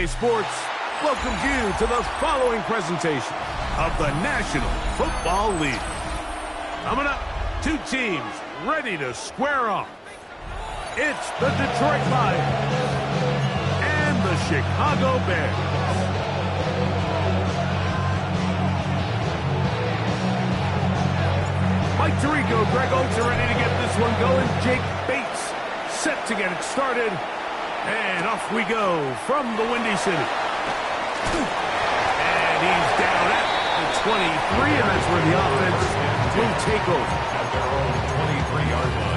Sports welcomes you to the following presentation of the National Football League. Coming up, two teams ready to square off. It's the Detroit Lions and the Chicago Bears. Mike Tirico, Greg Oates are ready to get this one going. Jake Bates set to get it started. And off we go from the Windy City. And he's down at the 23, and that's where the offense will take over. At their own 23-yard line.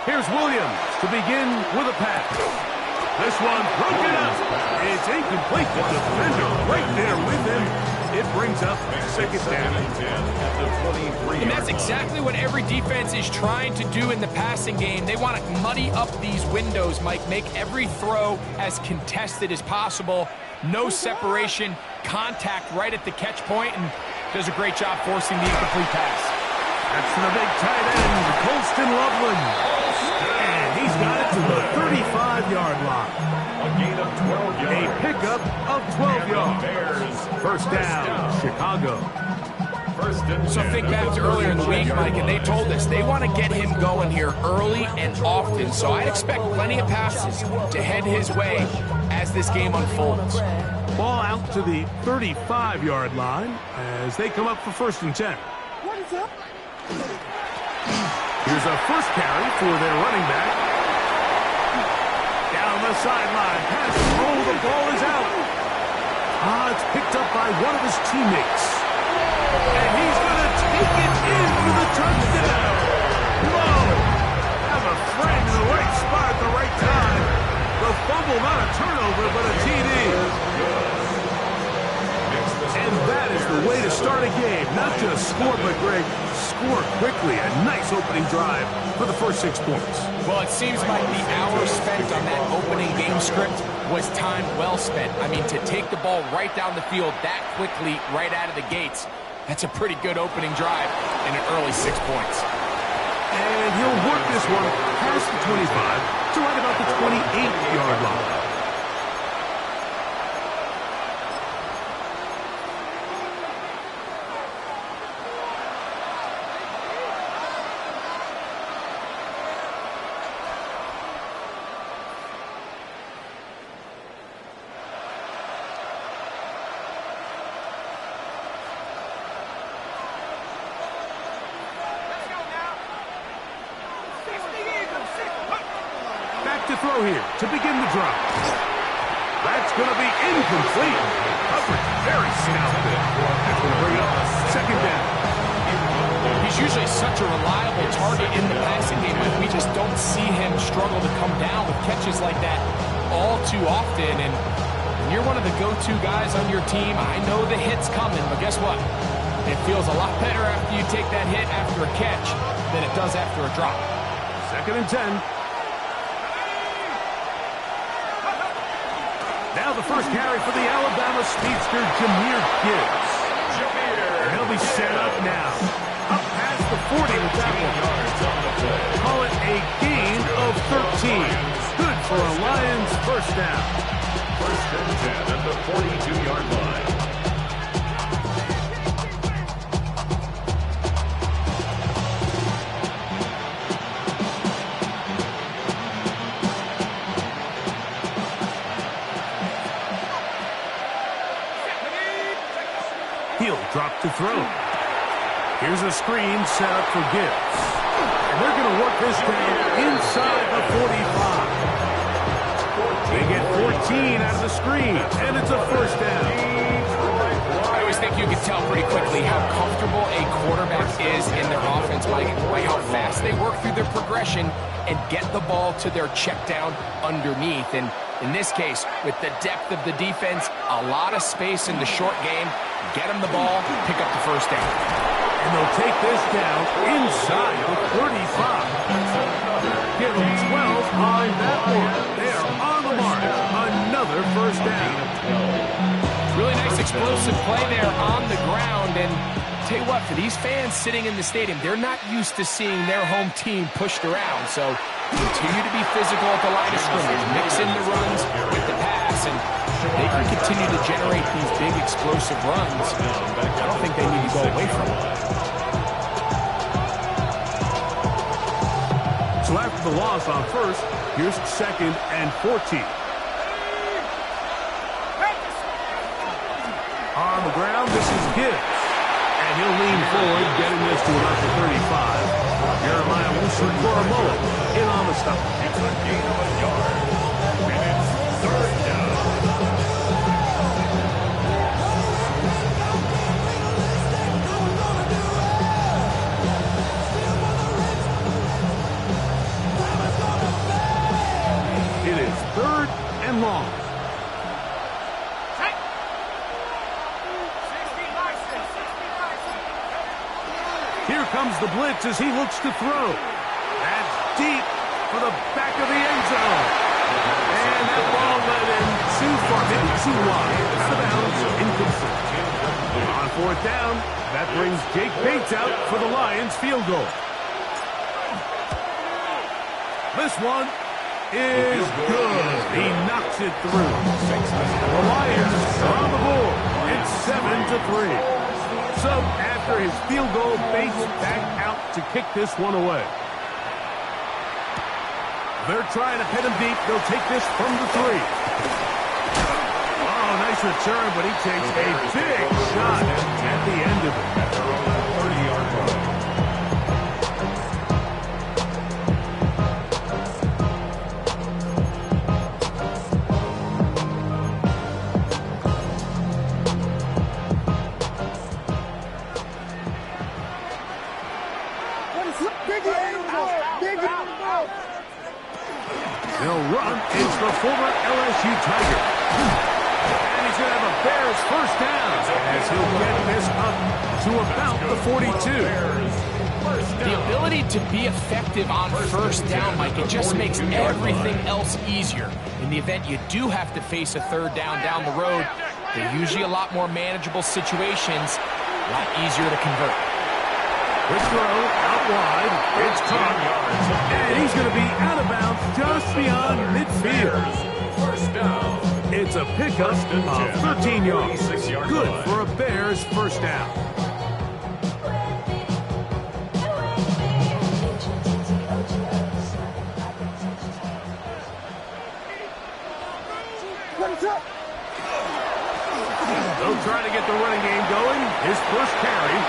Here's Williams to begin with a pass. This one broken up. It's incomplete. The defender right there with him. It brings up second down. And that's exactly what every defense is trying to do in the passing game. They want to muddy up these windows, Mike, make every throw as contested as possible. No separation, contact right at the catch point, and does a great job forcing the incomplete pass. That's the big tight end, Colston Loveland. And he's got it to the 35-yard line. A gain of 12 yards. A pickup of 12 yards. First down, Chicago. So think back to earlier in the week, Mike, and they told us they want to get him going here early and often. So I'd expect plenty of passes to head his way as this game unfolds. Ball out to the 35-yard line as they come up for first and 10. Here's a first carry for their running back. Down the sideline. Pass. Oh, the ball is out. It's picked up by one of his teammates. And he's going to take it in for the touchdown. Whoa. Have a friend in the right spot at the right time. The fumble, not a turnover, but a TD. And that is the way to start a game. Not just score, but, Greg, score quickly. A nice opening drive for the first 6 points. Well, it seems like the hour spent on that opening game script was time well spent. I mean, to take the ball right down the field that quickly, right out of the gates, that's a pretty good opening drive in an early 6 points. And he'll work this one past the 25 to right about the 28-yard line. To throw here to begin the drive. That's going to be incomplete. Coverage very stout there. That's going to bring up second down. He's usually such a reliable target in the passing game, but we just don't see him struggle to come down with catches like that all too often. And when you're one of the go-to guys on your team, I know the hit's coming, but guess what? It feels a lot better after you take that hit after a catch than it does after a drop. Second and 10. Now the first carry for the Alabama speedster, Jahmyr Gibbs. And he'll be set up now. Up past the 40 with that one. Call it a gain of 13. Good for a Lions first down. First and 10 at the 42-yard line. He'll drop to throw. Here's a screen set up for Gibbs. And they're going to work this down inside the 45. They get 14 out of the screen, and it's a first down. I always think you can tell pretty quickly how comfortable a quarterback is in their offense by how fast they work through their progression and get the ball to their check down underneath. And in this case, with the depth of the defense, a lot of space in the short game, get them the ball, pick up the first down. And they'll take this down inside the 35. Give them 12 on that one. They are on the mark. Another first down. Really nice explosive play there on the ground. And tell you what, for these fans sitting in the stadium, they're not used to seeing their home team pushed around. So continue to be physical at the line of scrimmage. Mix in the runs with the pass, and they can continue to generate these big explosive runs. I don't think they need to go away from it. So after the loss on first, here's 2nd and 14. On the ground, this is Gibbs. And he'll lean forward, getting this to about the 35. Jeremiah Owusu-Koramoah in on the stop. It's a gain of a yard. And it's 3rd down. It is 3rd and long. Here comes the blitz as he looks to throw. That's deep for the back of the end zone. And that ball led in too far, maybe too wide. Out of bounds, incomplete. On 4th down, that brings Jake Bates out for the Lions field goal. This one is good. He knocks it through. The Lions are on the board. It's 7-3. So after his field goal, Bates back out to kick this one away. They're trying to hit him deep. They'll take this from the 3. Oh, nice return, but he takes a big shot at the end of it. At their own 30-yard line. They'll run. It's the former LSU Tiger. And he's going to have a Bears first down as he'll get this up to about the 42. The ability to be effective on first down, Mike, it just makes everything else easier. In the event you do have to face a 3rd down the road, they're usually a lot more manageable situations, a lot easier to convert. Quick throw out wide. It's caught. And he's going to be out of bounds just beyond midfield. First down. It's a pickup of 13 yards. Good for a Bears first down. They'll try to get the running game going. His first carry.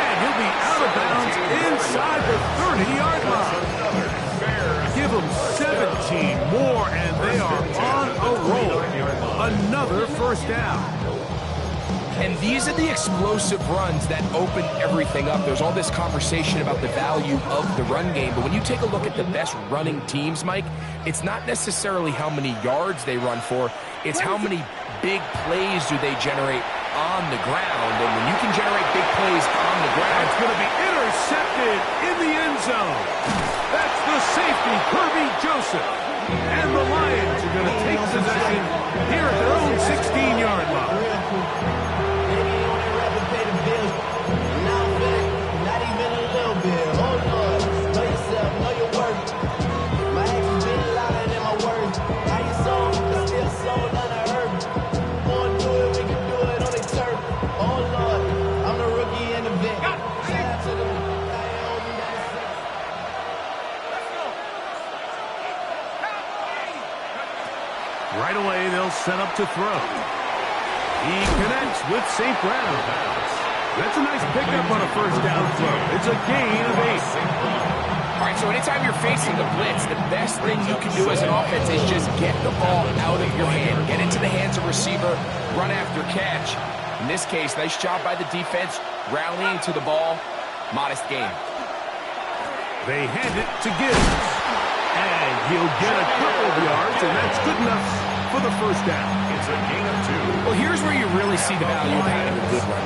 And he'll be out of bounds inside the 30-yard line. Give them 17 more, and they are on a roll. Another first down. And these are the explosive runs that open everything up. There's all this conversation about the value of the run game, but when you take a look at the best running teams, Mike, it's not necessarily how many yards they run for, it's how many big plays do they generate on the ground. And when you can generate big plays on the ground, it's going to be intercepted in the end zone. That's the safety, Kirby Joseph. And the Lions are going to take possession here at their own 16-yard line. Right away, they'll set up to throw. He connects with St. Brown. That's a nice pickup on a first down throw. It's a gain of 8. All right, so anytime you're facing the blitz, the best thing you can do as an offense is just get the ball out of your hand. Get into the hands of receiver, run after catch. In this case, nice job by the defense, rallying to the ball. Modest gain. They hand it to Gibbs. And he'll get a couple of yards, and that's good enough for the first down. It's a gain of 2. Well, here's where you really see the value of having a good run.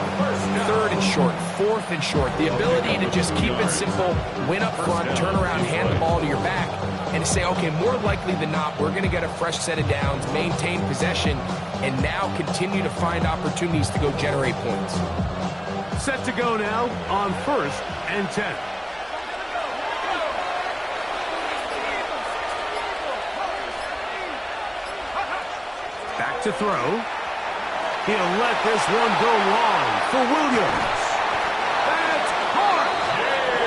3rd and short, 4th and short. The ability to just keep it simple, win up front, turn around, hand the ball to your back. and to say, okay, more likely than not, we're going to get a fresh set of downs, maintain possession, and now continue to find opportunities to go generate points. Set to go now on 1st and 10. Back to throw. He'll let this one go long for Williams. That's hard.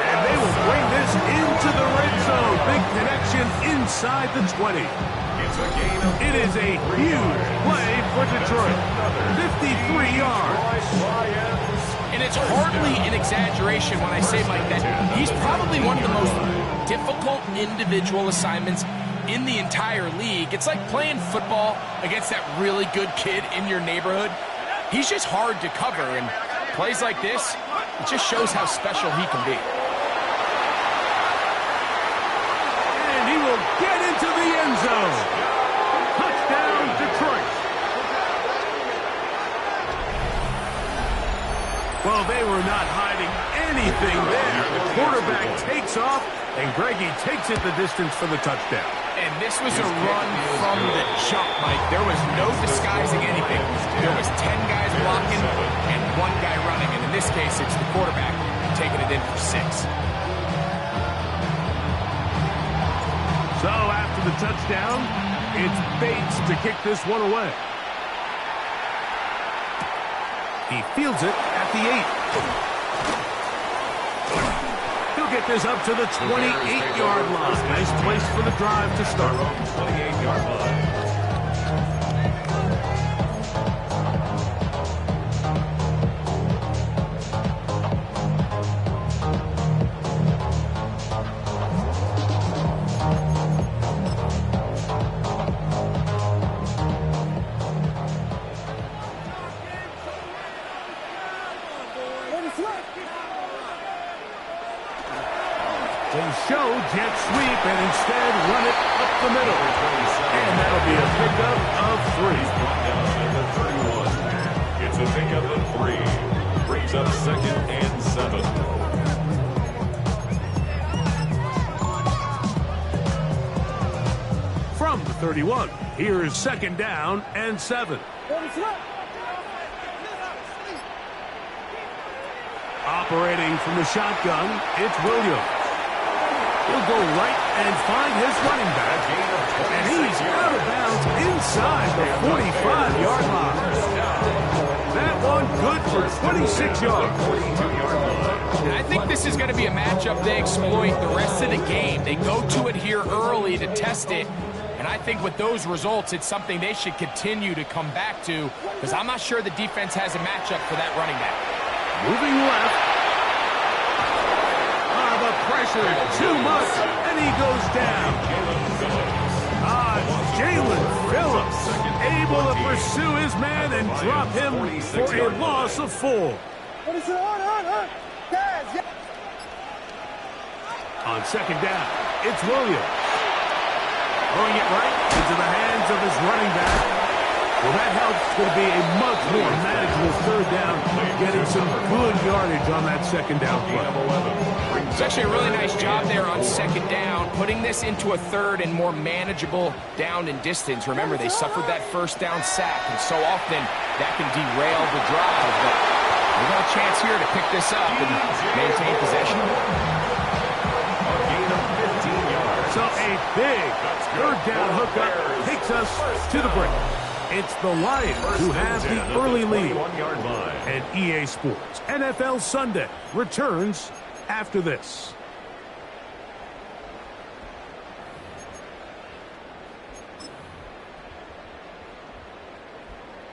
And they will bring this into the red zone. Big connection inside the 20. It is a huge play for Detroit. 53 yards. And it's hardly an exaggeration when I say, Mike, that he's probably one of the most difficult individual assignments in the entire league. It's like playing football against that really good kid in your neighborhood. He's just hard to cover, and plays like this, it just shows how special he can be. And he will get into the end zone. Touchdown, Detroit. Well, they were not hiding anything there. The quarterback takes off, and Greggy takes it the distance for the touchdown. And this was a run from the jump, Mike. There was no disguising anything. There was 10 guys blocking and 1 guy running. And in this case, it's the quarterback taking it in for 6. So after the touchdown, it's Bates to kick this one away. He fields it at the 8. He'll get this up to the 28-yard line. Nice place for the drive to start. 28-yard line. They show jet sweep and instead run it up the middle. And that'll be a pickup of 3. It's a pickup of 3. Brings up 2nd and 7. From the 31, here's 2nd down and 7. Operating from the shotgun, it's Williams. He'll go right and find his running back. And he's out of bounds inside the 45-yard line. That one good for 26 yards. And I think this is going to be a matchup they exploit the rest of the game. They go to it here early to test it. And I think with those results, it's something they should continue to come back to, because I'm not sure the defense has a matchup for that running back. Moving left. The pressure too much, and he goes down. Jalen Phillips able to pursue his man and drop him for a loss of 4. On 2nd down, it's Williams. Throwing it right into the hands of his running back. Well, that helps to be a much more manageable 3rd down, getting some good yardage on that 2nd down play. It's actually a really nice job there on 2nd down, putting this into a 3rd and more manageable down and distance. Remember, they suffered that 1st down sack, and so often that can derail the drive. But they got a chance here to pick this up and maintain possession. So a big 3rd down hookup takes us to the break. It's the Lions who have the early lead. And EA Sports NFL Sunday returns after this.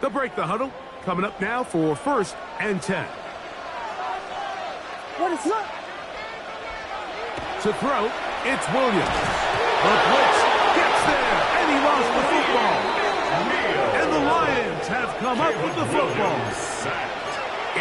The break, the huddle, coming up now for 1st and 10. What is up? To throw, it's Williams. The blitz gets there, and he lost the football. And the Lions have come up with the football.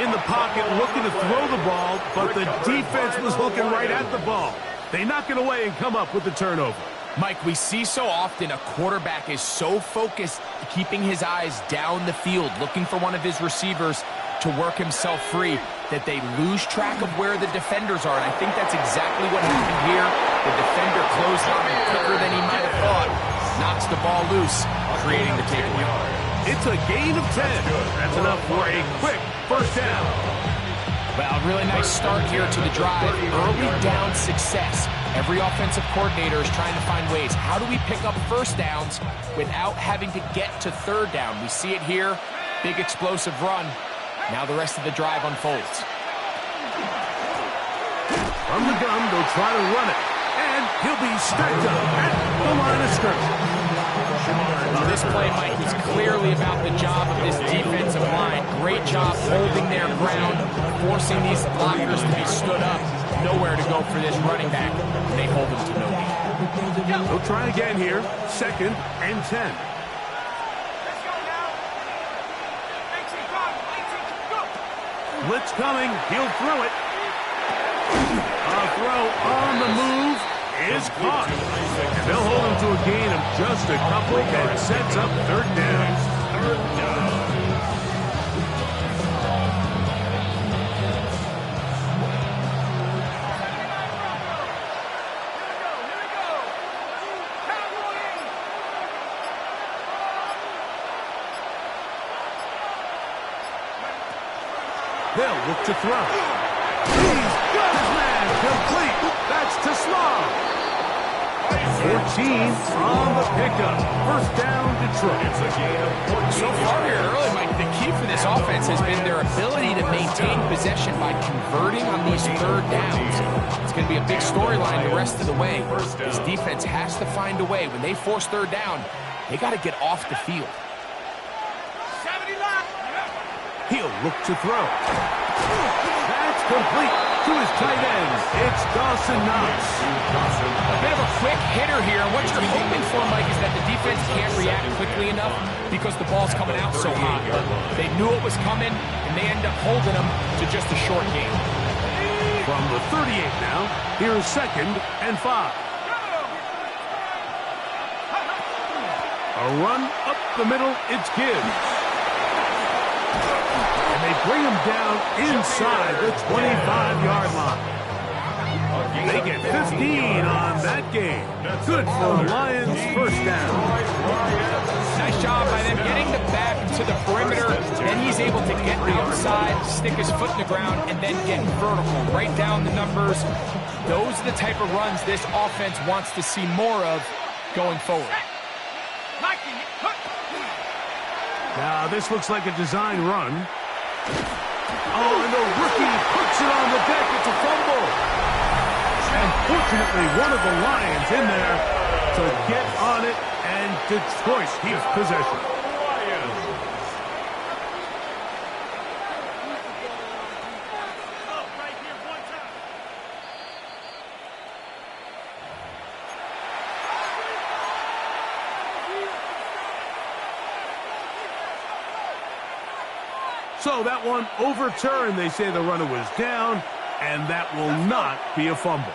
In the pocket, looking to throw the ball, but the defense was looking right at the ball. They knock it away and come up with the turnover. Mike, we see so often a quarterback is so focused, keeping his eyes down the field, looking for one of his receivers, to work himself free, that they lose track of where the defenders are. And I think that's exactly what happened here. The defender closed on him quicker than he might have thought. Knocks the ball loose, creating the takeaway. It's a gain of 10. That's enough for a quick first down. Well, really nice start here to the drive. Early down success. Every offensive coordinator is trying to find ways. How do we pick up first downs without having to get to third down? We see it here. Big explosive run. Now the rest of the drive unfolds. From the gun, they'll try to run it. And he'll be stacked up at the line of scrimmage. This play, Mike, was clearly about the job of this defensive line. Great job holding their ground, forcing these blockers to be stood up. Nowhere to go for this running back. They hold him to no gain. They'll try again here. 2nd and 10. Blitz coming. He'll throw it. A throw on the move is caught. And they'll hold him to a gain of just a couple and sets up third down. They'll look to throw. He's got his man complete. That's to Small. 14 on the pickup. First down, Detroit. It's a gain of 14. So far here early, Mike, the key for this offense has been their ability to maintain possession by converting on these third downs. It's going to be a big storyline the rest of the way. This defense has to find a way. When they force third down, they got to get off the field. He'll look to throw. That's complete to his tight end. It's Dawson Knox. A bit of a quick hitter here. What you're hoping for, Mike, is that the defense can't react quickly enough because the ball's coming out so hot. But they knew it was coming, and they end up holding them to just a short game. From the 38 now, here's 2nd and 5. A run up the middle, it's Gibbs. And they bring him down inside the 25-yard line. They get 15 on that game. Good for the Lions' first down. Nice job by them getting the back to the perimeter. Then he's able to get outside, stick his foot in the ground, and then get vertical. Right down the numbers. Those are the type of runs this offense wants to see more of going forward. Now, this looks like a design run. Oh, and the rookie puts it on the deck. It's a fumble. And fortunately, one of the Lions in there to get on it, and Detroit keeps possession. So that one overturned. They say the runner was down, and that will not be a fumble.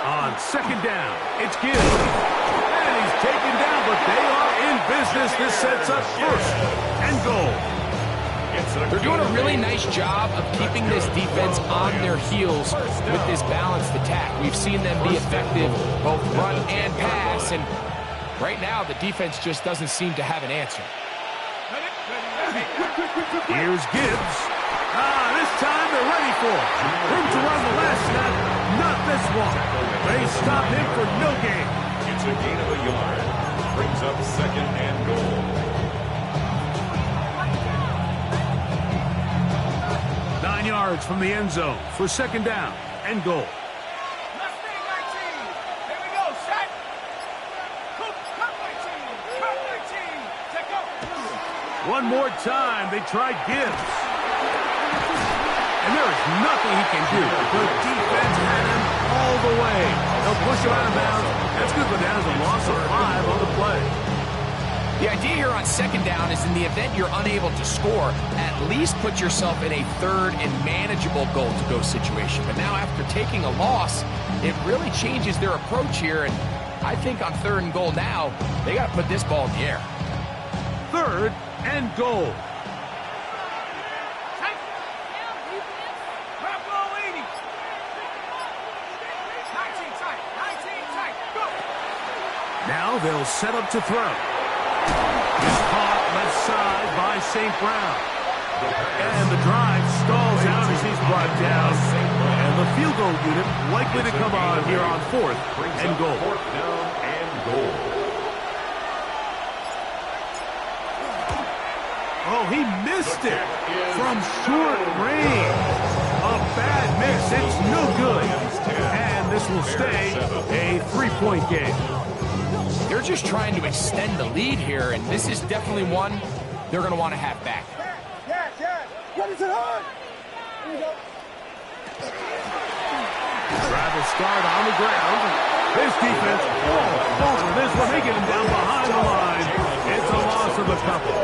On 2nd down, it's Gibbs. And he's taken down, but they are in business. This sets up 1st and goal. They're doing a really nice job of keeping this defense on their heels with this balanced attack. We've seen them be effective, both run and pass, and right now, the defense just doesn't seem to have an answer. Here's Gibbs. This time they're ready for it. Room to run the last snap. Not this one. They stop him for no gain. It's a gain of a yard. Brings up 2nd and goal. Nine yards from the end zone for 2nd down and goal. One more time, they try Gibbs. And there is nothing he can do. The defense had him all the way. They'll push him out of bounds. That's good, but that is a loss of 5 on the play. The idea here on 2nd down is in the event you're unable to score, at least put yourself in a 3rd and manageable goal-to-go situation. But now after taking a loss, it really changes their approach here. And I think on 3rd and goal now, they got to put this ball in the air. 3rd and goal. Now they'll set up to throw. He's caught left side by St. Brown. And the drive stalls out as he's brought down. And the field goal unit likely to come on here on 4th and goal. 4th down and goal. Oh, he missed it from short range. A bad miss. It's no good. And this will stay a 3-point game. They're just trying to extend the lead here, and this is definitely one they're going to want to have back. Drive will start on the ground. This defense all over this one. They get him down behind the line. It's a loss of a couple.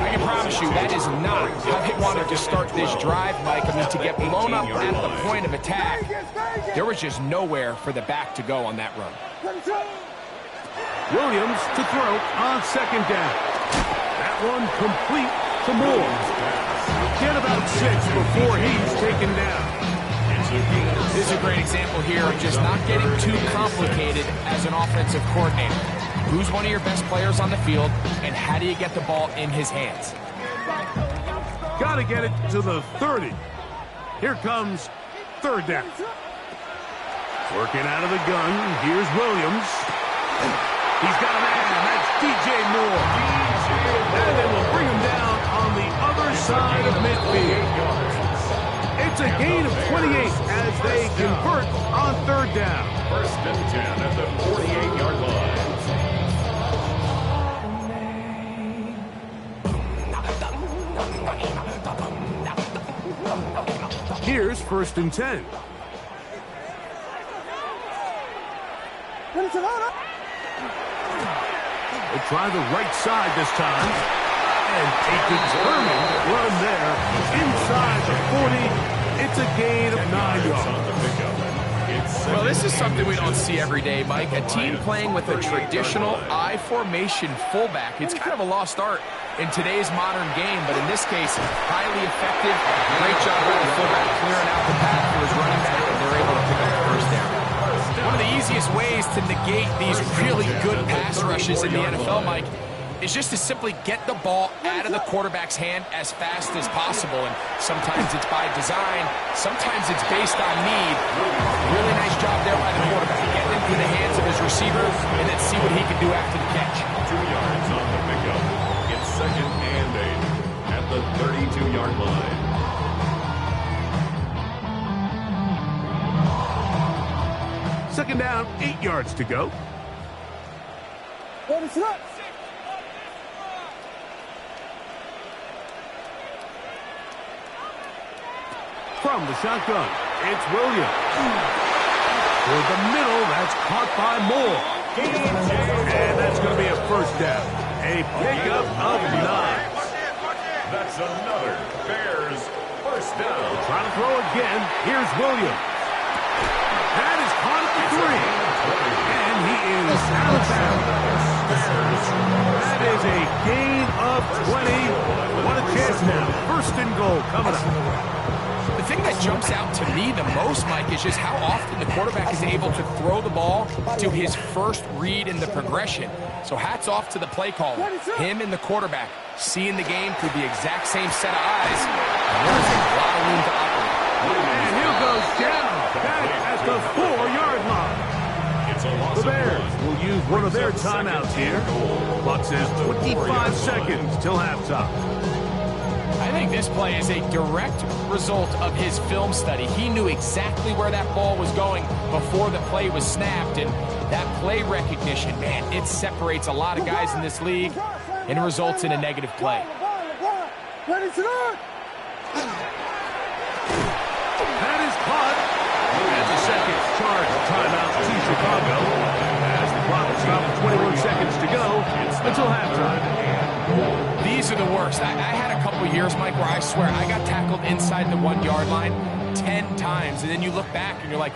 I can promise you that is not how they wanted to start this drive, Mike. I mean, to get blown up at the point of attack, there was just nowhere for the back to go on that run. Williams to throw on 2nd down. That one complete to Moore. Get about 6 before he's taken down. This is a great example here of just not getting too complicated as an offensive coordinator. Who's one of your best players on the field, and how do you get the ball in his hands? Got to get it to the 30. Here comes 3rd down. Working out of the gun. Here's Williams. He's got a man. That's DJ Moore. And they will bring him down on the other side of midfield. It's a gain of 28 as they convert on 3rd down. 1st and 10 at the 48-yard line. Here's 1st and 10. They'll try the right side this time. And a determined run there inside the 40. It's a gain of 9 yards. Well, this is something we don't see every day, Mike. A team playing with a traditional I formation fullback. It's kind of a lost art in today's modern game, but in this case, highly effective. Great job by the fullback clearing out the path for his running back, and they're able to pick up the 1st down. One of the easiest ways to negate these really good pass rushes in the NFL, Mike, is just to simply get the ball out of the quarterback's hand as fast as possible. And sometimes it's by design, sometimes it's based on need. Really nice job there by the quarterback. Get it into the hands of his receiver and then see what he can do after the catch. 2 yards on the pickup. It's 2nd and 8 at the 32-yard line. Second down, 8 yards to go. From the shotgun, it's Williams. Toward the middle, that's caught by Moore. And that's going to be a 1st down. A pickup of 9. That's another Bears 1st down. Trying to throw again. Here's Williams. That is caught at the 3. And he is out of bounds. That is a gain of 20. What a chance now. 1st and goal coming up. The thing that jumps out to me the most, Mike, is just how often the quarterback is able to throw the ball to his first read in the progression. So hats off to the play caller. Him and the quarterback seeing the game through the exact same set of eyes. And there's a lot of room to operate. And he'll go down back at the 4-yard line. The Bears will use one of their timeouts here. Clock says 25 seconds till halftime. I think this play is a direct result of his film study. He knew exactly where that ball was going before the play was snapped, and that play recognition, man, it separates a lot of guys in this league and results in a negative play. That is caught. That's a second charge timeout to Chicago. As the clock is stopped with 21 seconds to go until halftime. These are the worst. I had a couple years, Mike, where I swear I got tackled inside the 1-yard line 10 times, and then you look back and you're like,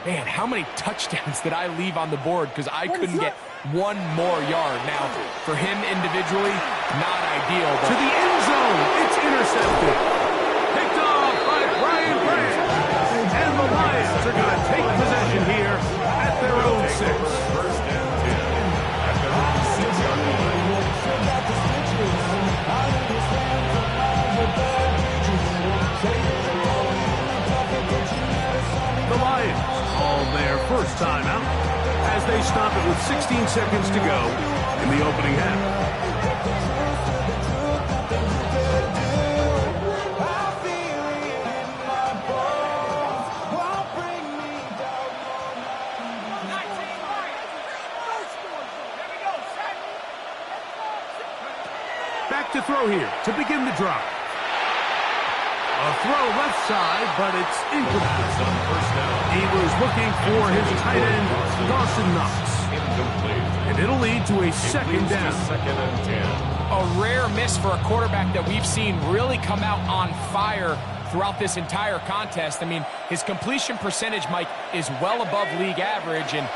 Man, how many touchdowns did I leave on the board because I couldn't get one more yard? Now, for him individually, not ideal. But to the end zone, it's intercepted. Picked off by Brian Branch. And the Lions are going to take possession here at their own 6. First and 10 at their own 6-yard line. The Lions on their first time out as they stop it with 16 seconds to go in the opening half. Back to throw here to begin the drive. A throw left side, but it's incomplete. He was looking for his tight end, Dawson Knox. And it'll lead to a second down. Second and 10. A rare miss for a quarterback that we've seen really come out on fire throughout this entire contest. I mean, his completion percentage, Mike, is well above league average, and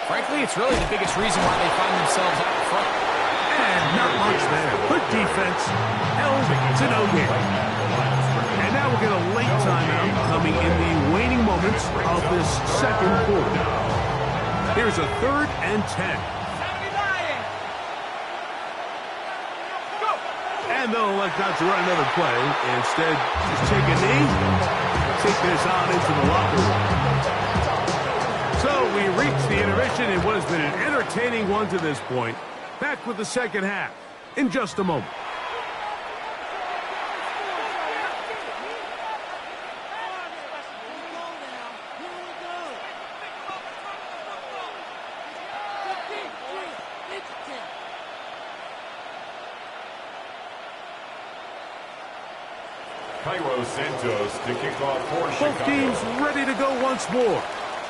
frankly, it's really the biggest reason why they find themselves out in front. And not much there. Good defense, held to no gain. And now we'll get a late timeout coming in the waning moments of this second quarter. Here's a 3rd and 10. And they'll elect not to run another play. Instead, just take a knee, take this on into the locker room. So we reach the intermission in what has been an entertaining one to this point. Back with the second half in just a moment. Cairo Santos to kick off for Chicago. Both teams ready to go once more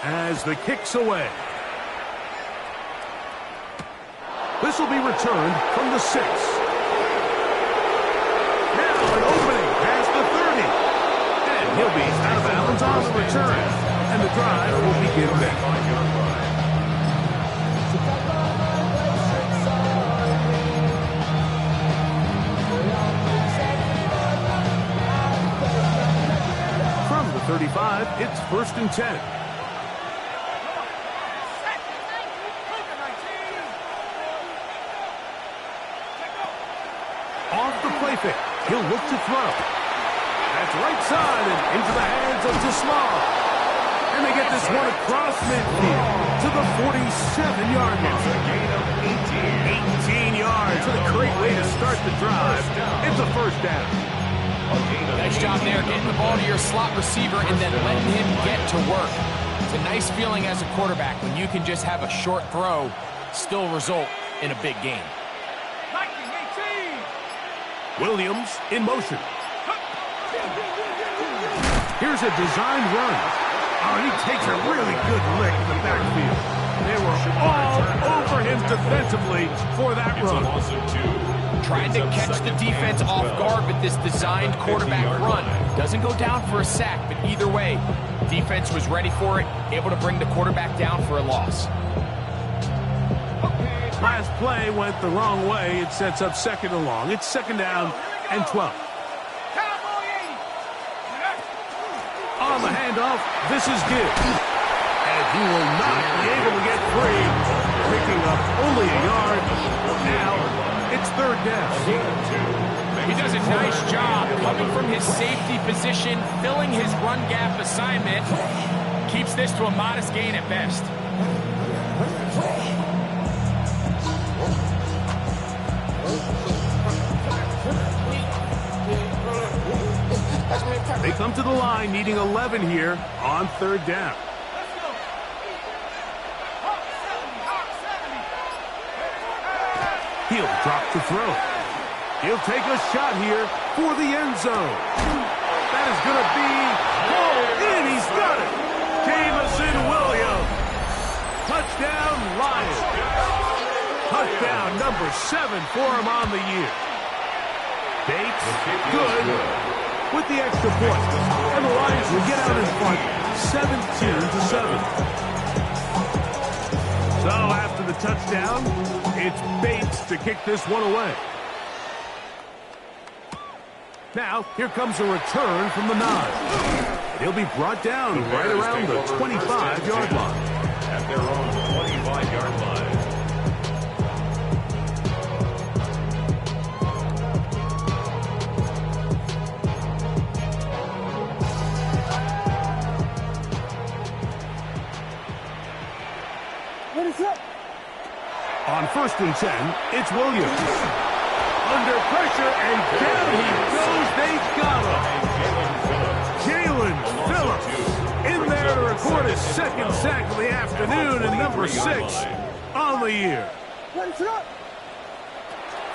as the kick's away. This will be returned from the 6. Now an opening past the 30. And he'll be out of bounds on the return. And the drive will begin then. From the 35, it's 1st and 10. Off the play fake. He'll look to throw. That's right side and into the hands of Tismar. And they get this one across midfield to the 47-yard line. 18 yards. What a great way to start the drive. It's a first down. Nice job there, getting the ball to your slot receiver and then letting him get to work. It's a nice feeling as a quarterback when you can just have a short throw still result in a big game. Williams in motion. Here's a designed run. Oh, and he takes a really good lick in the backfield. They were all over him defensively for that run. Trying to catch the defense off guard with this designed quarterback run. Doesn't go down for a sack, but either way, defense was ready for it, able to bring the quarterback down for a loss. Last play went the wrong way. It sets up 2nd and long. It's 2nd down and 12. On the handoff, this is Gibbs. And he will not be able to get free. Picking up only a yard. Now, it's 3rd down. He does a nice job coming from his safety position, filling his run gap assignment. Keeps this to a modest gain at best. They come to the line needing 11 here on 3rd down. He'll drop to throw. He'll take a shot here for the end zone. That is going to be pulled in. He's got it. Jameson Williams. Touchdown, Lions. Touchdown number 7 for him on the year. Bates, good with the extra point. And And the Lions will get out in front, 17-7. So after the touchdown, it's Bates to kick this one away. Now, here comes a return from the 9. He'll be brought down right around the 25-yard line. At their own 25-yard line. What is up? On 1st and 10, it's Williams. Under pressure, and down he goes. They got him. Jalen Phillips in there to record his 2nd sack of the afternoon, and number 6 on the year.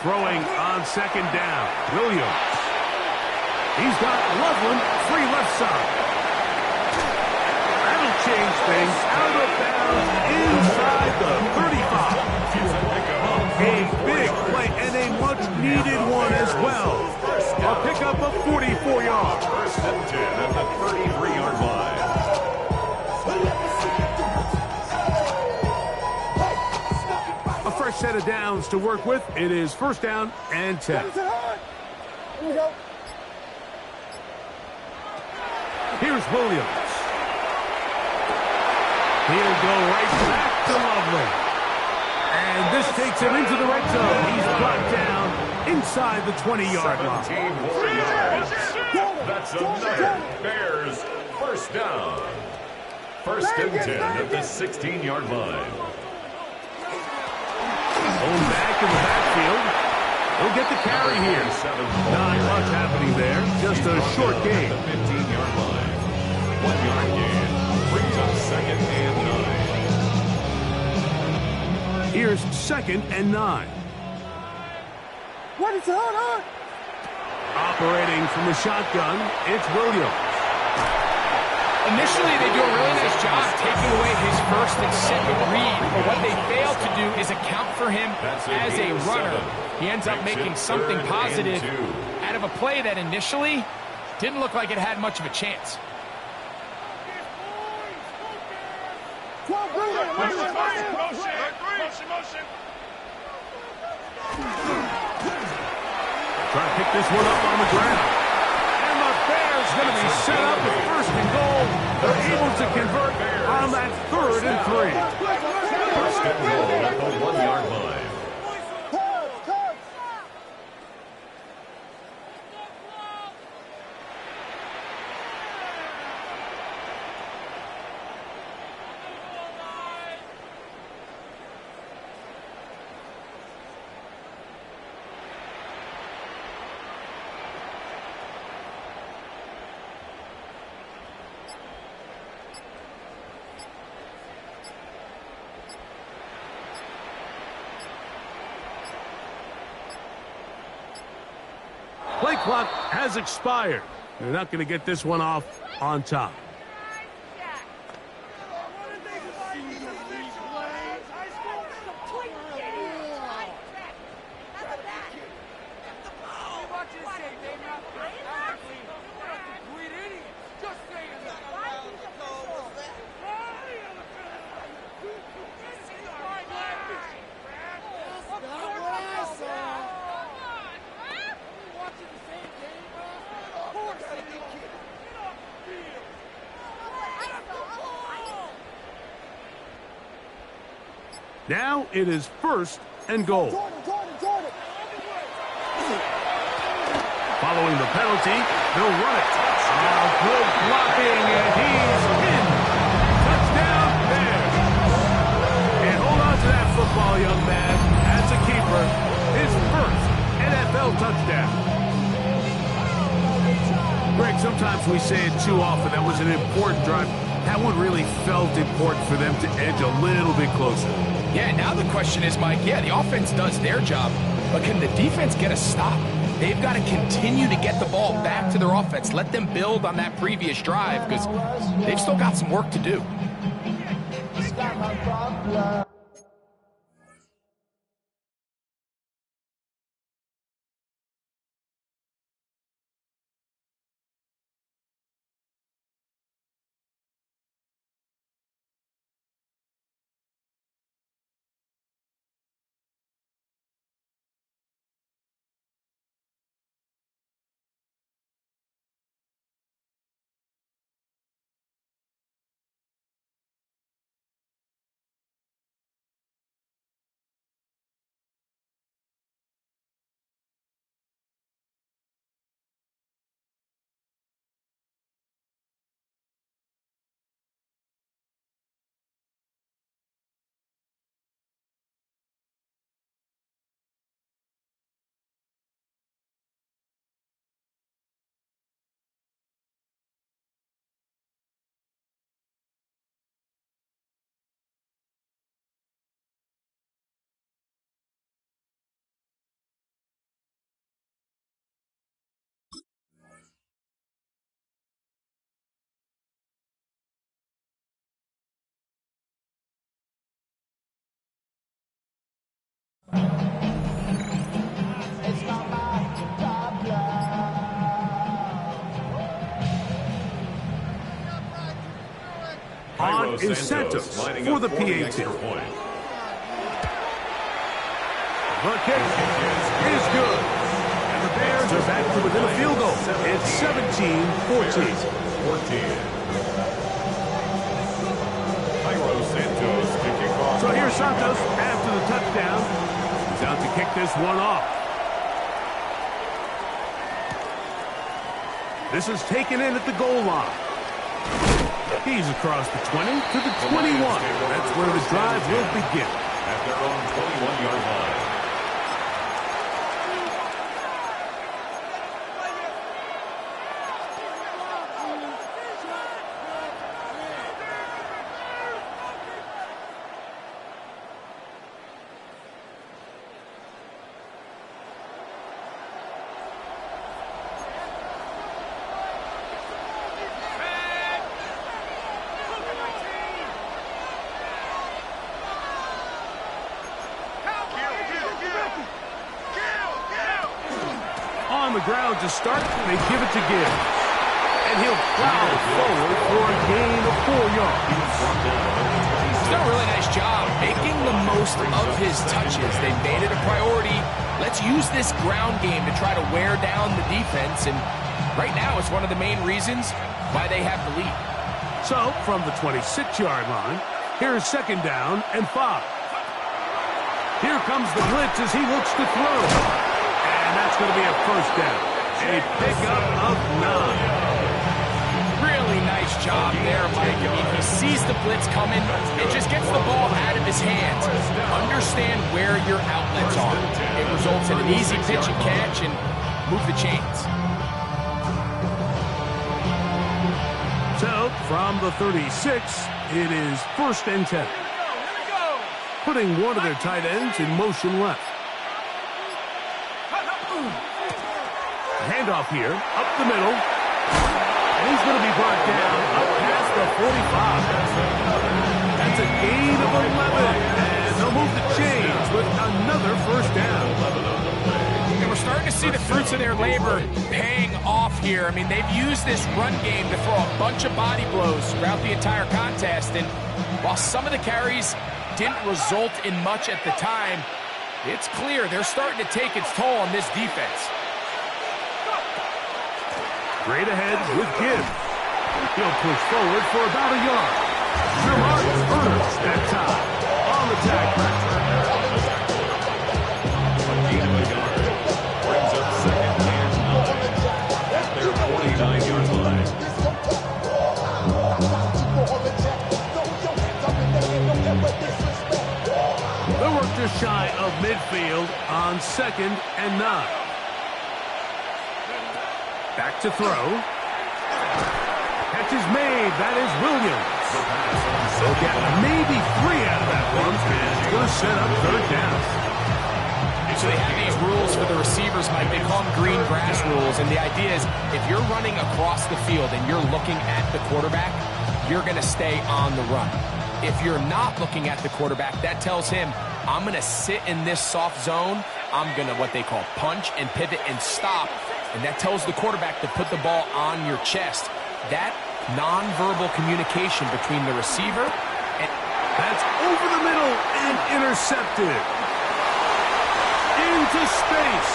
Throwing on 2nd down, Williams. He's got Loveland free left side. That'll change things. Out of bounds inside the 35. A big play and a much-needed one as well. A pickup of 44 yards. 1st and 10 at the 33-yard line. A fresh set of downs to work with. It is 1st down and 10. Here's Williams. He'll go right back to Loveland. And this takes him into the red zone. He's brought down inside the 20-yard line. 17 more yards. That's another Bears 1st down. 1st and 10 at the 16-yard line. Going back in the backfield. He'll get the carry here. Not much happening there. Just a short gain. The 15-yard line. 1-yard gain. Brings up 2nd and 9. Here's 2nd and 9. What is going on? Operating from the shotgun, it's Williams. Initially, they do a really nice job taking away his 1st and 2nd read, but what they fail to do is account for him as a runner. He ends up making something positive out of a play that initially didn't look like it had much of a chance. Trying to pick this one up on the ground. And the Bears going to be set up with 1st and goal. They're able to convert on that 3rd and 3. 1st and goal at the 1-yard line. Play clock has expired. They're not going to get this one off on top. Now it is 1st and goal. Following the penalty, they'll run it. Good blocking, and he's in. Touchdown, Bears. And hold on to that football, young man. That's a keeper. His 1st NFL touchdown. Greg, sometimes we say it too often. That was an important drive. That one really felt important for them to edge a little bit closer. Yeah, now the question is, Mike, yeah, the offense does their job, but can the defense get a stop? They've got to continue to get the ball back to their offense. Let them build on that previous drive because they've still got some work to do. On is Santos for the PAT. The kick is good. And the Bears are back to within a field goal. It's 17-14. So here's Santos after the touchdown. He's out to kick this one off. This is taken in at the goal line. He's across the 20 to the 21. That's where the drive will begin. At their own 21-yard line. On the ground to start, they give it to Gibbs. And he'll plow forward for a gain of 4 yards. He's done a really nice job making the most of his touches. They made it a priority. Let's use this ground game to try to wear down the defense. And right now, it's one of the main reasons why they have the lead. So, from the 26-yard line, here's 2nd down and 5. Here comes the blitz as he looks to throw. And that's going to be a 1st down. A pickup of 9. Really nice job there, Mike. I mean, he sees the blitz coming and just gets the ball out of his hands. Understand where your outlets are. It results in an easy pitch and catch and move the chains. So, from the 36, it is 1st and 10. Putting one of their tight ends in motion left. Handoff here, up the middle. And he's going to be brought down up past the 45. That's a gain of 11. And they'll move the chains with another 1st down. And we're starting to see the fruits of their labor paying off here. I mean, they've used this run game to throw a bunch of body blows throughout the entire contest. And while some of the carries didn't result in much at the time, it's clear they're starting to take its toll on this defense. Straight ahead with Gibbs. He'll push forward for about a yard. Jamar earns that time on the tackle. Brings up 2nd and 9 at their 49-yard line. They work just shy of midfield on 2nd and 9. Back to throw. Catch is made. That is Williams. They'll get maybe 3 out of that one. And it's going to set up 3rd down. So they have these rules for the receivers, Mike. They call them green grass rules. And the idea is if you're running across the field and you're looking at the quarterback, you're going to stay on the run. If you're not looking at the quarterback, that tells him, I'm going to sit in this soft zone. I'm going to what they call punch and pivot and stop. And that tells the quarterback to put the ball on your chest. That nonverbal communication between the receiver and... That's over the middle and intercepted. Into space.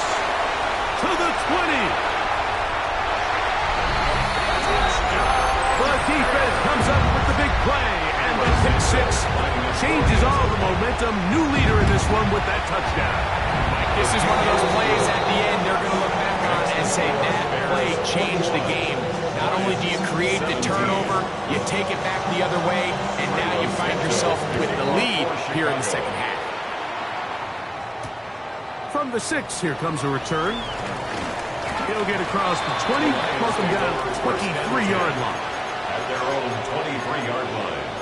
To the 20. The defense comes up with the big play. And the pick 6 changes all the momentum. New leader in this one with that touchdown. This is one of those plays at the end they're going to look back on and say that play changed the game. Not only do you create the turnover, you take it back the other way, and now you find yourself with the lead here in the 2nd half. From the 6, here comes a return. He'll get across the 20, mark him down at the 23-yard line. At their own 23-yard line.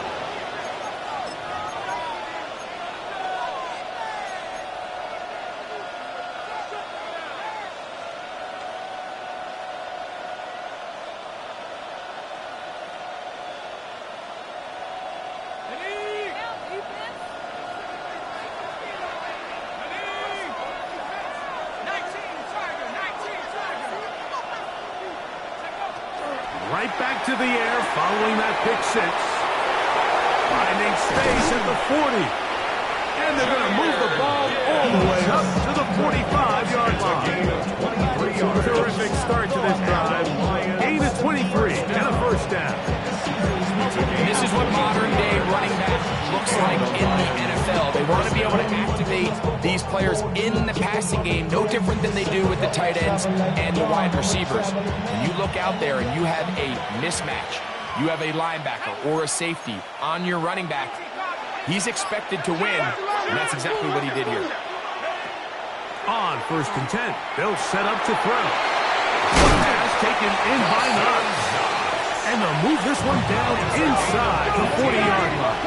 right back to the air following that pick six. Finding space at the 40. And they're going to move the ball all the way up to the 45-yard line. Terrific start to this drive. Gain of 23 and a first down. And this is what modern-day running back looks like in the NFL. They want to be able to activate these players in the passing game, no different than they do with the tight ends and the wide receivers. When you look out there and you have a mismatch, you have a linebacker or a safety on your running back, he's expected to win, and that's exactly what he did here. On 1st and 10, they'll set up to throw. Pass taken in by Knox. And they'll move this one down inside the 40-yard line.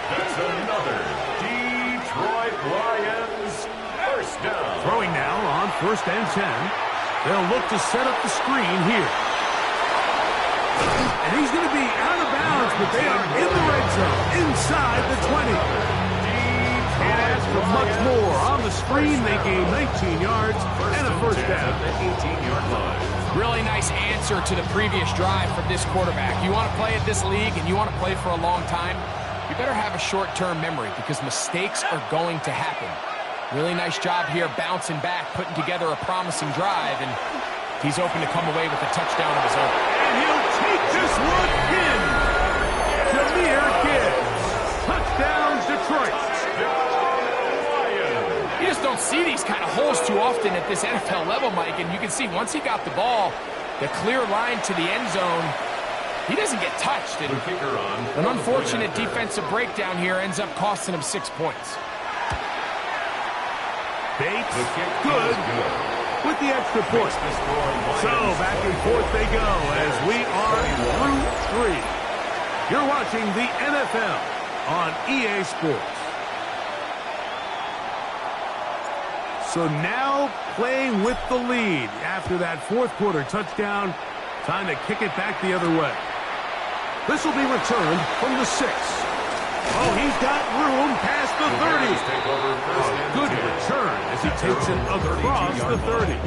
That's another Detroit Lions first down. Throwing now on 1st and 10. They'll look to set up the screen here. And he's going to be out of bounds, but they are in the red zone, inside the 20. Can't ask for much more. On the screen, they gain 19 yards and a first down. The 18-yard line. Really nice answer to the previous drive from this quarterback. You want to play at this league and you want to play for a long time, you better have a short-term memory because mistakes are going to happen. Really nice job here bouncing back, putting together a promising drive, and he's open to come away with a touchdown of his own. And he'll take this one in. Jahmyr Gibbs. Touchdown, Detroit. You just don't see these kind of holes too often at this NFL level, Mike, and you can see once he got the ball, the clear line to the end zone, he doesn't get touched. And an unfortunate defensive breakdown here ends up costing him 6 points. Bates, good with the extra point. So back and forth they go as we are through 3. You're watching the NFL on EA Sports. So now playing with the lead after that 4th quarter touchdown. Time to kick it back the other way. This will be returned from the 6. Oh, he's got room past the 30. A good return as he takes it across the 30.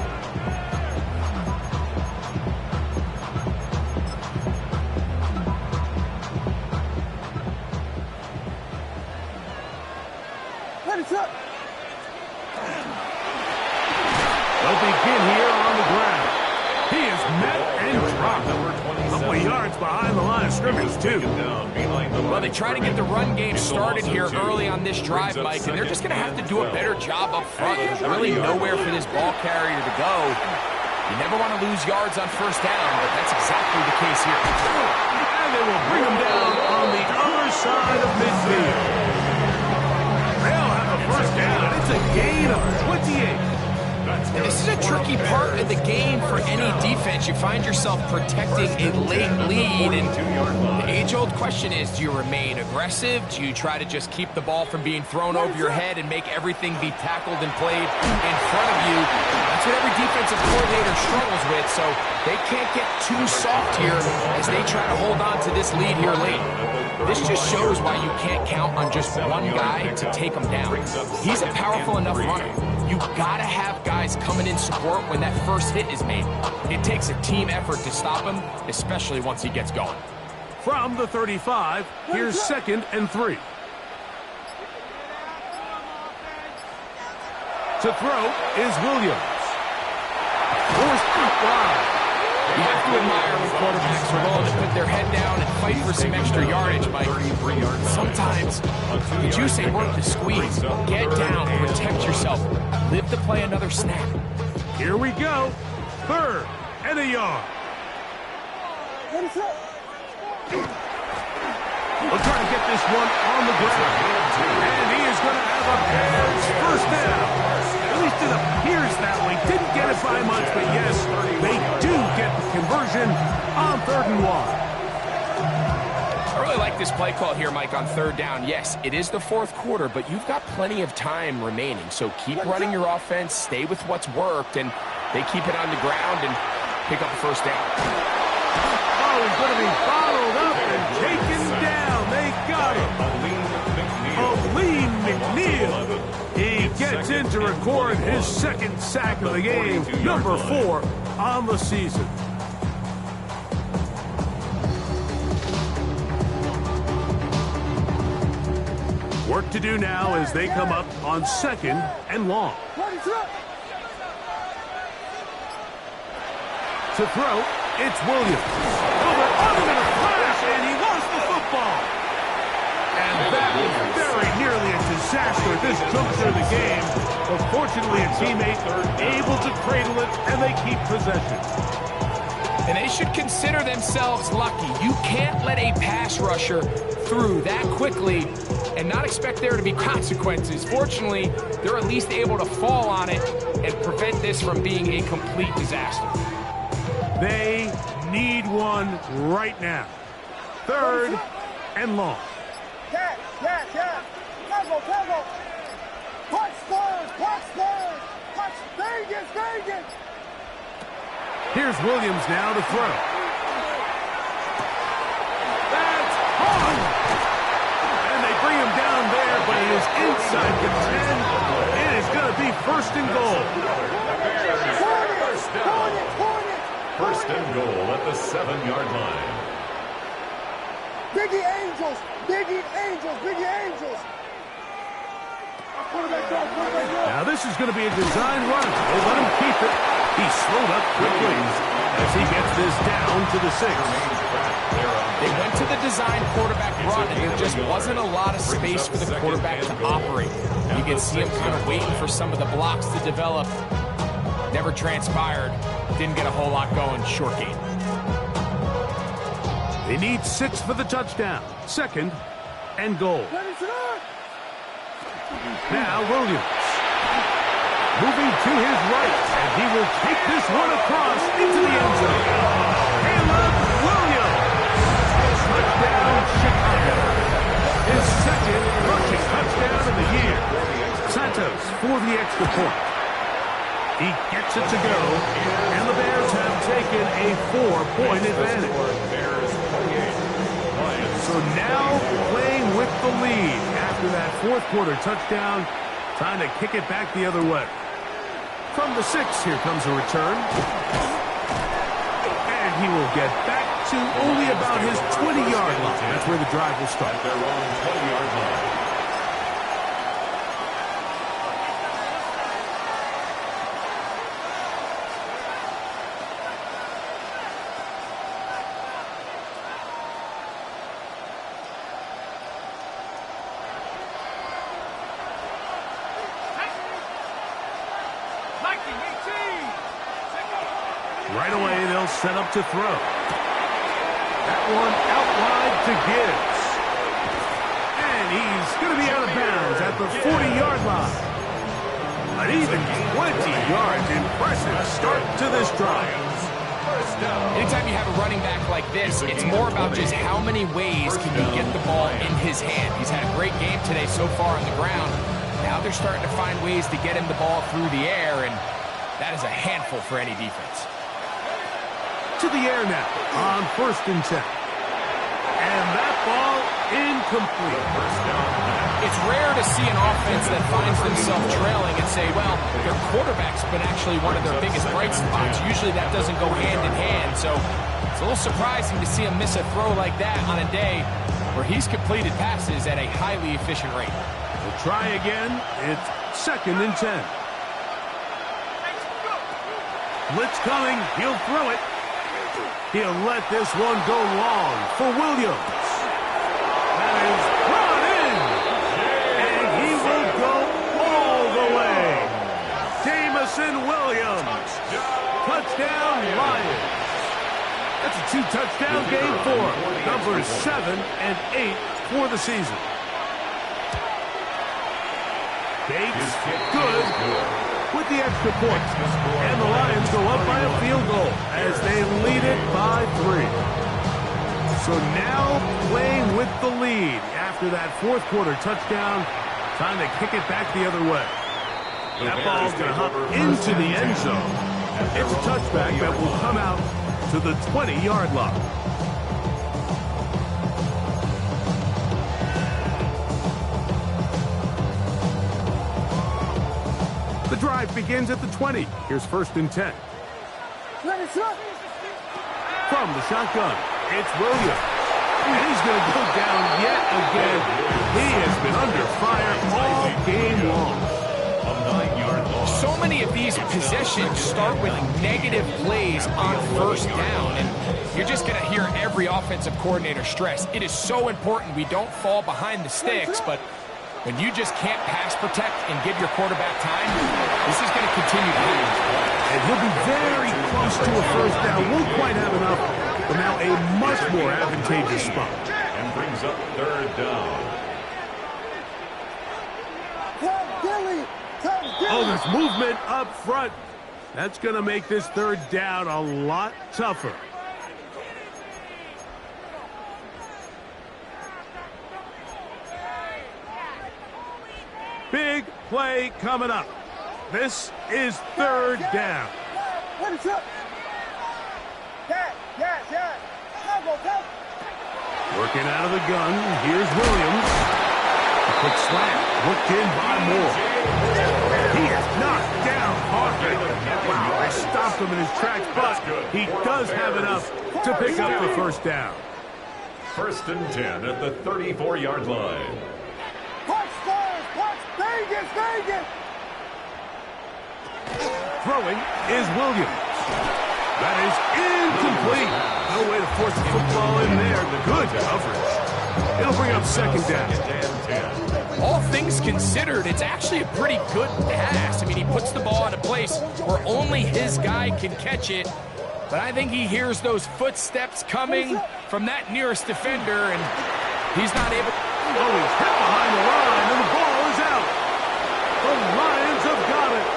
Let it up. They'll begin here on the ground. He is met and dropped. A couple of yards behind the line of scrimmage, too. Well, they try to get the run game started here early on this drive, Mike, and they're just going to have to do a better job up front. There's really nowhere for this ball carrier to go. You never want to lose yards on 1st down, but that's exactly the case here. And they will bring him down on the other side of midfield. They'll have a 1st down. It's a gain of 28. And this is a tricky part of the game for any defense. You find yourself protecting a late lead, and the age-old question is, do you remain aggressive? Do you try to just keep the ball from being thrown over your head and make everything be tackled and played in front of you? That's what every defensive coordinator struggles with, so they can't get too soft here as they try to hold on to this lead here late. This just shows why you can't count on just one guy to take him down. He's a powerful enough runner. You gotta have guys coming in support when that first hit is made. It takes a team effort to stop him, especially once he gets going. From the 35, here's 2nd and 3. To throw is Williams. Forced out wide. You have to admire when quarterbacks are willing to put their head down and fight for some extra yardage, Mike. Sometimes the juice ain't worth the squeeze. Get down, protect yourself, live to play another snap. Here we go. 3rd and a yard. Let it up. We'll try to get this one on the ground. And he is going to have a Bears 1st down. At least it appears that way. Didn't get it by much, but yes, they do get the conversion on 3rd and 1. I really like this play call here, Mike, on 3rd down. Yes, it is the 4th quarter, but you've got plenty of time remaining. So keep running your offense, stay with what's worked, and they keep it on the ground and pick up the 1st down. Oh, he's going to be followed up and taken down. They got him. Aleem McNeil. He gets in to record his 2nd sack of the game, number 4 on the season. Work to do now as they come up on 2nd and long. Ready, set. To throw, it's Williams. Over under the flash, and he lost the football. And that was very nearly a disaster at this juncture of the game. But fortunately, a teammate able to cradle it, and they keep possession. And they should consider themselves lucky. You can't let a pass rusher through that quickly and not expect there to be consequences. Fortunately, they're at least able to fall on it and prevent this from being a complete disaster. They need one right now. 3rd and long. Cat. Tackle. Touchdown. Vegas. Here's Williams now to throw. That's hard. And they bring him down there, but he is inside the 10. It is going to be 1st and goal. First down. 1st and goal at the 7-yard line. Biggie Angels. Now this is going to be a design run. They let him keep it. He slowed up quickly as he gets this down to the 6. They went to the design quarterback run, and there just wasn't a lot of space for the quarterback to operate. You can see him kind of waiting for some of the blocks to develop. Never transpired. Didn't get a whole lot going. Short game. They need 6 for the touchdown. 2nd and goal. Now Williams. Moving to his right, and he will take this one across into the end zone. Caleb Williams. Touchdown, Chicago. His 2nd rushing touchdown of the year. Santos for the extra point. He gets it to go, and the Bears have taken a 4-point advantage. So now playing with the lead after that 4th quarter touchdown, trying to kick it back the other way. From the 6, here comes a return. And he will get back to only about his 20-yard line. That's where the drive will start. Their own 20-yard line. Right away, they'll set up to throw. That one out wide to Gibbs. And he's going to be out of bounds at the 40-yard line. An even 20 yards. Impressive start to this drive. Anytime you have a running back like this, it's more about just how many ways can you get the ball in his hand. He's had a great game today so far on the ground. Now they're starting to find ways to get him the ball through the air, and that is a handful for any defense. To the air now on 1st and 10. And that ball incomplete. It's rare to see an offense that finds themselves trailing and say, well, their quarterback's been actually one of their biggest bright spots. Usually that doesn't go hand in hand, so it's a little surprising to see him miss a throw like that on a day where he's completed passes at a highly efficient rate. We'll try again. It's 2nd and 10. Blitz coming. He'll throw it. He'll let this one go long for Williams. That is brought in. And he will go all the way. Jameson Williams. Touchdown, Lions. That's a 2-touchdown game for him. Numbers 7 and 8 for the season. Bates, good. With the extra point. And the Lions go up by a field goal as they lead it by 3. So now playing with the lead after that 4th quarter touchdown, trying to kick it back the other way. That ball's going to hop into the end zone. It's a touchback that will come out to the 20-yard line. The drive begins at the 20. Here's 1st and 10. From the shotgun, it's Williams. And he's going to go down yet again. He has been under fire all game long. A 9-yard loss. So many of these possessions start with negative plays on first down, and you're just going to hear every offensive coordinator stress. It is so important we don't fall behind the sticks, but when you just can't pass protect and give your quarterback time, this is going to continue to happen. And he'll be very close to a first down. Won't quite have enough, but now a much more advantageous spot. And brings up 3rd down. Oh, there's movement up front. That's going to make this 3rd down a lot tougher. Big play coming up. This is 3rd down. Working out of the gun. Here's Williams. A quick slant. Hooked in by Moore. He is knocked down hard. Wow, they stopped him in his tracks, but he does have enough to pick up the first down. 1st and 10 at the 34-yard line. Throwing is Williams. That is incomplete. No way to force the football in there. Good coverage. It'll bring up 2nd down. All things considered, it's actually a pretty good pass. I mean, he puts the ball in a place where only his guy can catch it. But I think he hears those footsteps coming from that nearest defender, and he's not able. Oh, he's hit behind the line, and the ball is out. The Lions have got it.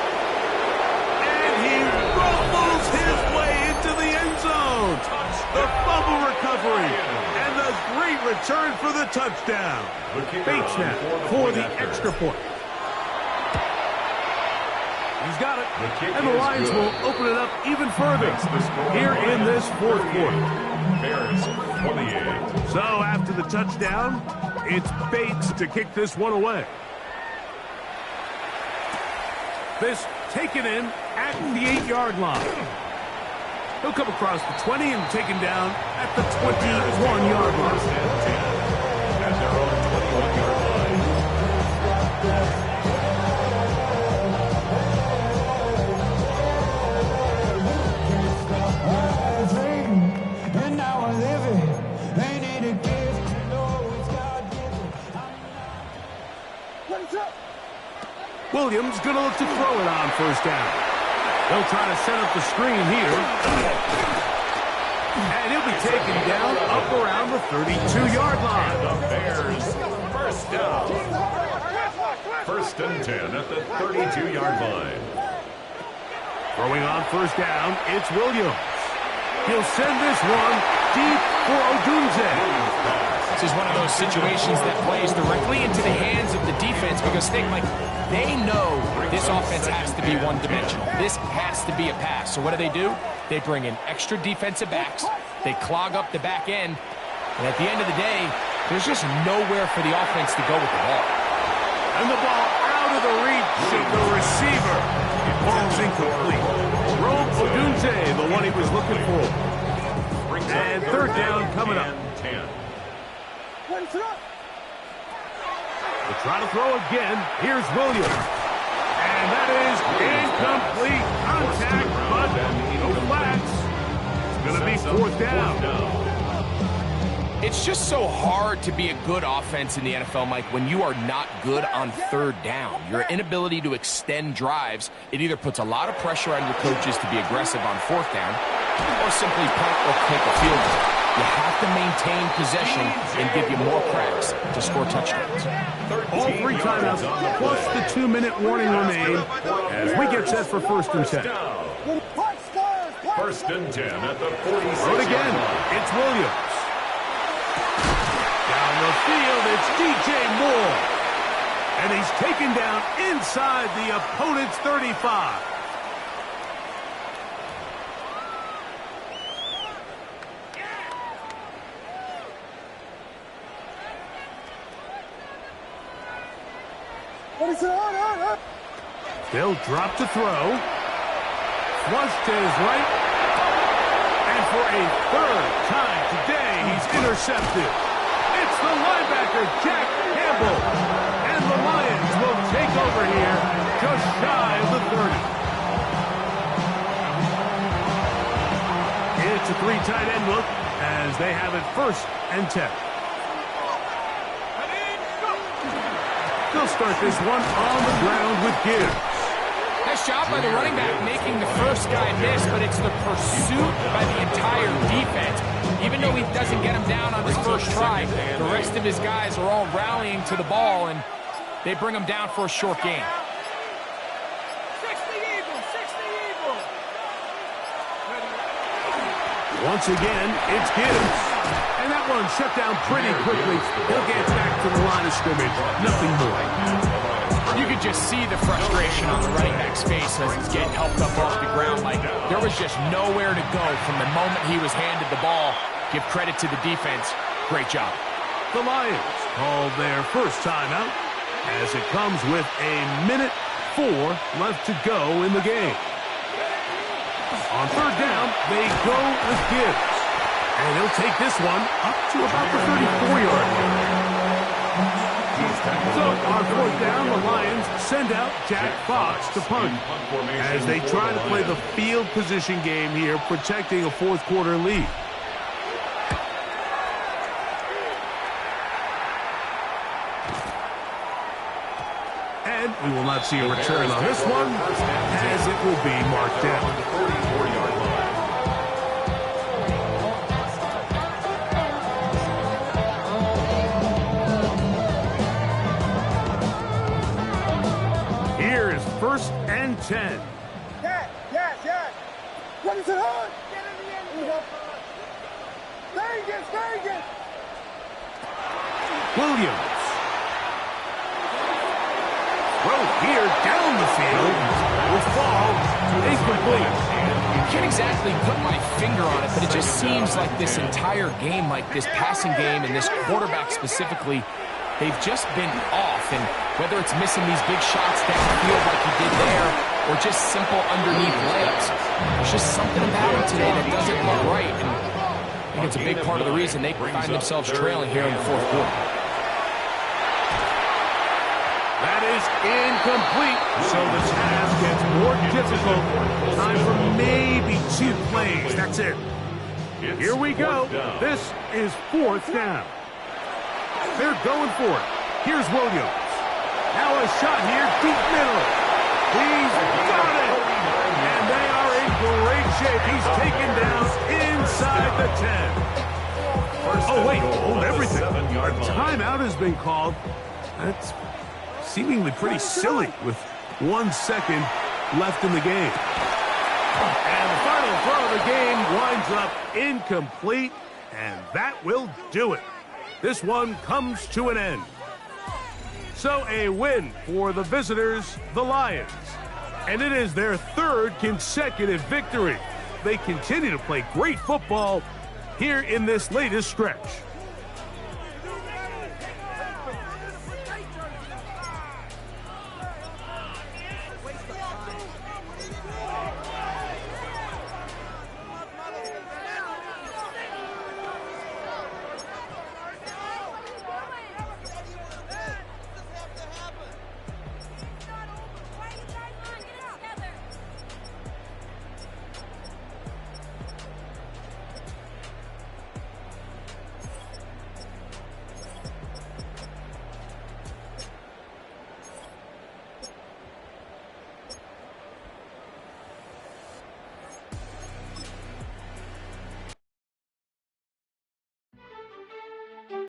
And he rumbles his way into the end zone. The fumble recovery, and the great return for the touchdown. Bates now for the extra point. He's got it, and the Lions will open it up even further here in this 4th quarter. Bears 28. So after the touchdown, it's Bates to kick this one away. This taken in at the 8-yard line. He'll come across the 20 and taken down at the 21-yard line. At their own 21-yard line. And now I live it. They need a gift to know it's God-given. Williams going to look to throw it on first down. They'll try to set up the screen here. And he'll be taken down up around the 32-yard line. The Bears 1st down. 1st and 10 at the 32-yard line. Throwing on first down, it's Williams. He'll send this one deep for Odunze. This is one of those situations that plays directly into the hands of the defense because they know this offense has to be one-dimensional. This has to be a pass. So what do? They bring in extra defensive backs. They clog up the back end. And at the end of the day, there's just nowhere for the offense to go with the ball. And the ball out of the reach of the receiver. It falls incomplete. Rome Odunze, the one he was looking for. And 3rd down coming up. 10. They'll try to throw again. Here's Williams. And that is incomplete contact, but no flags. It's going to be 4th down. It's just so hard to be a good offense in the NFL, Mike, when you are not good on 3rd down. Your inability to extend drives, it either puts a lot of pressure on your coaches to be aggressive on 4th down or simply punt or kick a field goal. You have to maintain possession and give you more cracks to score touchdowns. All 3 timeouts plus the 2-minute warning remain as we get set for 1st and 10. 1st and 10 at the 46. Throw it again. It's Williams. Down the field, it's DJ Moore. And he's taken down inside the opponent's 35. They'll drop to throw. Flush to his right. And for a 3rd time today, he's intercepted. It's the linebacker, Jack Campbell. And the Lions will take over here just shy of the 30. It's a 3 tight end look as they have it 1st and 10. They'll start this one on the ground with Gibbs. Nice job by the running back making the first guy miss, but it's the pursuit by the entire defense. Even though he doesn't get him down on his first try, the rest of his guys are all rallying to the ball, and they bring him down for a short gain. 60 Eagle. Once again, it's Gibbs. And that one shut down pretty quickly. He'll get back to the line of scrimmage. Nothing more. You could just see the frustration on the running back's face as he's getting helped up off the ground. Like, there was just nowhere to go from the moment he was handed the ball. Give credit to the defense. Great job. The Lions call their first timeout as it comes with a minute 4 left to go in the game. On 3rd down, they go with Gibbs. And he'll take this one up to about the 34-yard line. So on 4th down, the Lions send out Jack Fox to punt as they try to play the field position game here, protecting a 4th quarter lead. And we will not see a return on this one, as it will be marked down. Here is 1st and 10. Yes. What is it on? Get in the end. Vegas. Williams. Well, here down the field will fall incomplete. Can't exactly put my finger on it, but it just seems like this entire game, like this passing game and this quarterback specifically, they've just been off. And whether it's missing these big shots downfield like he did there, or just simple underneath layups, there's just something about him today that doesn't look right. And I think it's a big part of the reason they find themselves trailing here in the 4th quarter. That is incomplete. So the task gets more difficult. Time for maybe 2 plays. That's it. Here we go. This is 4th down. They're going for it. Here's Williams. Now a shot here, deep middle. He's got it. And they are in great shape. He's taken down inside the 10. Oh, wait. Hold everything. A timeout has been called. That's seemingly pretty silly with 1 second left in the game. And the final throw of the game winds up incomplete, and that will do it. This one comes to an end. So a win for the visitors, the Lions. And it is their 3rd consecutive victory. They continue to play great football here in this latest stretch.